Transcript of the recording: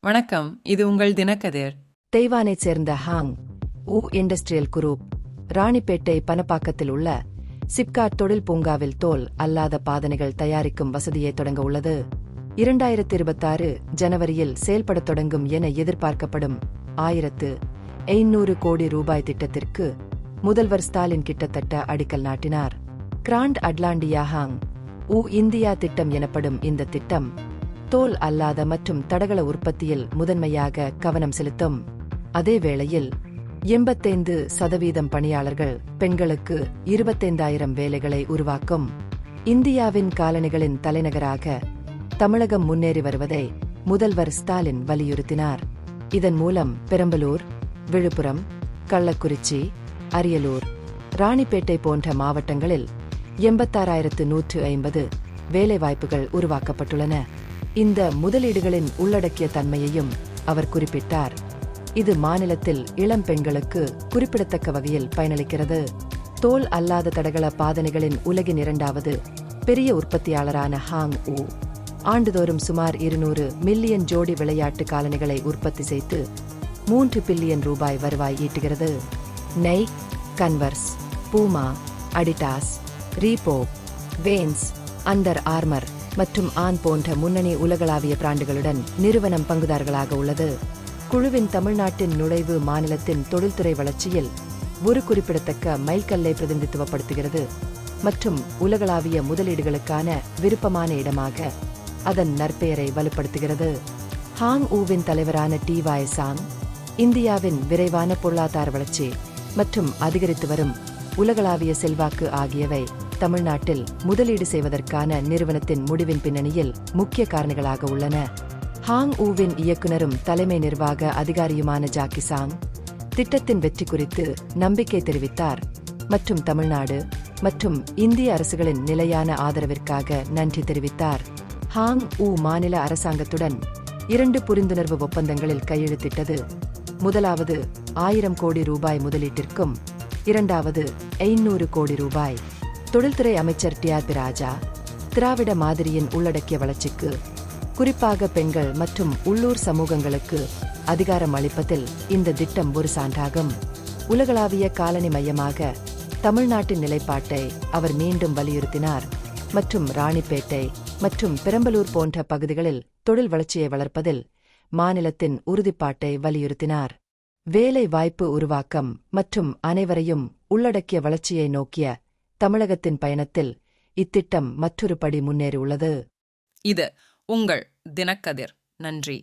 வணக்கம், இது உங்கள் தினக்கதிர். தெய்வானைச் சேர்ந்த ஹாங் ஊ இண்டஸ்ட்ரியல் குரூப் ராணிப்பேட்டை பனப்பாக்கத்தில் உள்ள சிப்காட் தொழில் பூங்காவில் தோல் அல்லாத பாதனைகள் தயாரிக்கும் வசதியை தொடங்க உள்ளது. 2026 ஜனவரியில் செயல்படத் தொடங்கும் என எதிர்பார்க்கப்படும் 1500 கோடி ரூபாய் திட்டத்திற்கு முதல்வர் ஸ்டாலின் கிட்டத்தட்ட அடிக்கல் நாட்டினார். கிராண்ட் அட்லாண்டியா ஹாங் ஊ இந்தியா திட்டம் எனப்படும் இந்த திட்டம் தோல் அல்லாத மற்றும் தடகள உற்பத்தியில் முதன்மையாக கவனம் செலுத்தும். அதே வேளையில் 85% பணியாளர்கள் பெண்களுக்கு 25,000 வேலைகளை உருவாக்கும். இந்தியாவின் காலணிகளின் தலைநகராக தமிழகம் முன்னேறி வருவதை முதல்வர் ஸ்டாலின் வலியுறுத்தினார். இதன் மூலம் பெரம்பலூர், விழுப்புரம், கள்ளக்குறிச்சி, அரியலூர், ராணிப்பேட்டை போன்ற மாவட்டங்களில் 86,150 வேலைவாய்ப்புகள் உருவாக்கப்பட்டுள்ளன. இந்த முதலீடுகளின் உள்ளடக்கிய தன்மையையும் அவர் குறிப்பிட்டார். இது மாநிலத்தில் இளம் பெண்களுக்கு குறிப்பிடத்தக்க வகையில் பயனளிக்கிறது. தோல் அல்லாத தடகள பாதனைகளின் உலகின் 2வது பெரிய உற்பத்தியாளரான ஹாங் ஊ ஆண்டுதோறும் சுமார் 200 மில்லியன் ஜோடி விளையாட்டு காலணிகளை உற்பத்தி செய்து 3 பில்லியன் ரூபாய் வருவாய் ஈட்டுகிறது. Nike, Converse, Puma, Adidas, Reebok, Vans, Under Armour மற்றும் ஆன் போன்ற முன்னணி உலகளாவிய பிராண்டுகளுடன் நிறுவனம் பங்குதாரர்களாக உள்ளது. குழுவின் தமிழ்நாட்டின் நுழைவு மாநிலத்தின் தொழில்துறை வளர்ச்சியில் ஒரு குறிப்பிடத்தக்க மைல்கல்லை பிரதிநிதித்துவப்படுத்துகிறது மற்றும் உலகளாவிய முதலீடுகளுக்கான விருப்பமான இடமாக அதன் நற்பெயரை வலுப்படுத்துகிறது. ஹாங் ஊவின் தலைவரான டி.வாய். சாங், இந்தியாவின் விரைவான பொருளாதார வளர்ச்சி மற்றும் அதிகரித்து வரும் உலகளாவிய செல்வாக்கு ஆகியவை தமிழ்நாட்டில் முதலீடு செய்வதற்கான நிறுவனத்தின் முடிவின் பின்னணியில் முக்கிய காரணிகளாக உள்ளன. ஹாங் ஊவின் இயக்குனரும் தலைமை நிர்வாக அதிகாரியுமான ஜாக்கி சாங் திட்டத்தின் வெற்றி குறித்து நம்பிக்கை தெரிவித்தார் மற்றும் தமிழ்நாடு மற்றும் இந்திய அரசுகளின் நிலையான ஆதரவிற்காக நன்றி தெரிவித்தார். ஹாங் ஊ மாநில அரசாங்கத்துடன் 2 புரிந்துணர்வு ஒப்பந்தங்களில் கையெழுத்திட்டது. முதலாவது 1000 கோடி ரூபாய் முதலீட்டிற்கும், 2வது 500 கோடி ரூபாய். தொழில்துறை அமைச்சர் டி.ஆர்.பி. ராஜா, திராவிட மாதிரியின் உள்ளடக்கிய வளர்ச்சிக்கு, குறிப்பாக பெண்கள் மற்றும் உள்ளூர் சமூகங்களுக்கு அதிகாரம் அளிப்பதில் இந்த திட்டம் ஒரு சான்றாகும். உலகளாவிய காலனி மையமாக தமிழ்நாட்டின் நிலைப்பாட்டை அவர் மீண்டும் வலியுறுத்தினார் மற்றும் ராணிப்பேட்டை மற்றும் பெரம்பலூர் போன்ற பகுதிகளில் தொழில் வளர்ச்சியை வளர்ப்பதில் மாநிலத்தின் உறுதிப்பாட்டை வலியுறுத்தினார். வேலை வாய்ப்பு உருவாக்கம் மற்றும் அனைவரையும் உள்ளடக்கிய வளர்ச்சியை நோக்கிய தமிழகத்தின் பயணத்தில் இத்திட்டம் மற்றொரு படி முன்னேறியுள்ளது. இது உங்கள் தினக்கதிர். நன்றி.